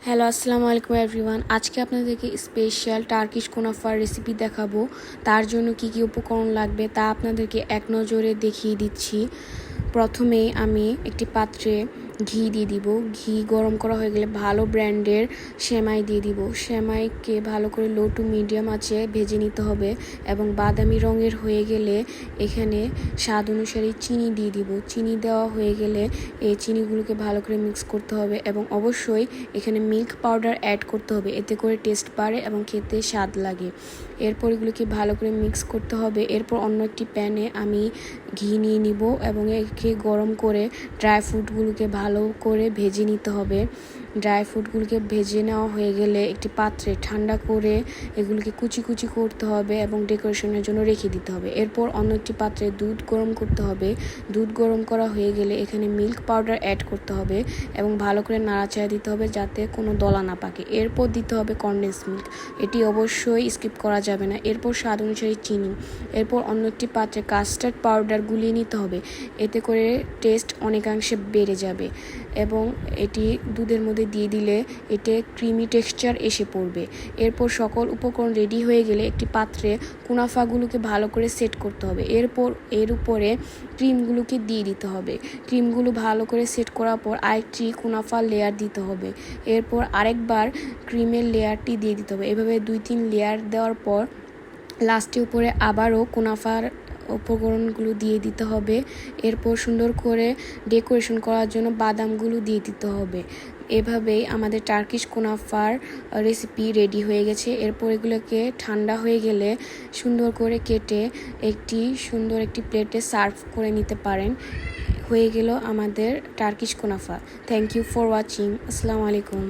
Hello, আসসালামু আলাইকুম everyone. আজকে আপনাদেরকে স্পেশাল টার্কিশ কুনাফার রেসিপি দেখাবো। তার জন্য কি কি উপকরণ লাগবে তা আপনাদেরকে এক নজরে দেখিয়ে দিচ্ছি। প্রথমেই আমি একটি পাত্রে ঘি দিয়ে দিব। ঘি গরম করা হয়ে গেলে ভালো ব্র্যান্ডের সেমাই দিয়ে দিব। সেমাইকে ভালো করে লো টু মিডিয়াম আঁচে ভেজে নিতে হবে এবং বাদামি রঙের হয়ে গেলে এখানে স্বাদ অনুসারে চিনি দিয়ে দিব। চিনি দেওয়া হয়ে গেলে এই চিনিগুলোকে ভালো করে মিক্স করতে হবে এবং অবশ্যই এখানে মিল্ক পাউডার অ্যাড করতে হবে, এতে করে টেস্ট বাড়ে এবং খেতে স্বাদ লাগে। এরপর এগুলোকে ভালো করে মিক্স করতে হবে। এরপর অন্য একটি প্যানে আমি ঘি নিয়ে নিব এবং একে গরম করে ড্রাই ফ্রুটগুলোকে ভালো করে ভেজে নিতে হবে। ড্রাই ফ্রুটগুলোকে ভেজে নেওয়া হয়ে গেলে একটি পাত্রে ঠান্ডা করে এগুলোকে কুচি কুচি করতে হবে এবং ডেকোরেশনের জন্য রেখে দিতে হবে। এরপর অন্য একটি পাত্রে দুধ গরম করতে হবে। দুধ গরম করা হয়ে গেলে এখানে মিল্ক পাউডার অ্যাড করতে হবে এবং ভালো করে নাড়াচাড়া দিতে হবে যাতে কোনো দলা না পাকে। এরপর দিতে হবে কনডেন্স মিল্ক, এটি অবশ্যই স্কিপ করা যাবে না। এরপর স্বাদ অনুযায়ী চিনি। এরপর অন্য একটি পাত্রে কাস্টার্ড পাউডার গুলিয়ে নিতে হবে, এতে করে টেস্ট অনেকাংশে বেড়ে যাবে এবং এটি দুধের মধ্যে দিয়ে দিলে এতে ক্রিমি টেক্সচার এসে পড়বে। এরপর সকল উপকরণ রেডি হয়ে গেলে একটি পাত্রে কুনাফাগুলোকে ভালো করে সেট করতে হবে। এরপর এর উপরে ক্রিমগুলোকে দিয়ে দিতে হবে। ক্রিমগুলো ভালো করে সেট করার পর আরেকটি কুনাফার লেয়ার দিতে হবে। এরপর আরেকবার ক্রিমের লেয়ারটি দিয়ে দিতে হবে। এভাবে 2-3 লেয়ার দেওয়ার পর লাস্টে উপরে আবারও কুনাফার উপকরণগুলো দিয়ে দিতে হবে। এরপর সুন্দর করে ডেকোরেশন করার জন্য বাদামগুলো দিয়ে দিতে হবে। এভাবেই আমাদের টার্কিশ কুনাফার রেসিপি রেডি হয়ে গেছে। এরপর এগুলোকে ঠান্ডা হয়ে গেলে সুন্দর করে কেটে একটি প্লেটে সার্ভ করে নিতে পারেন। হয়ে গেল আমাদের টার্কিশ কুনাফা। Thank you for watching. আসসালামু আলাইকুম।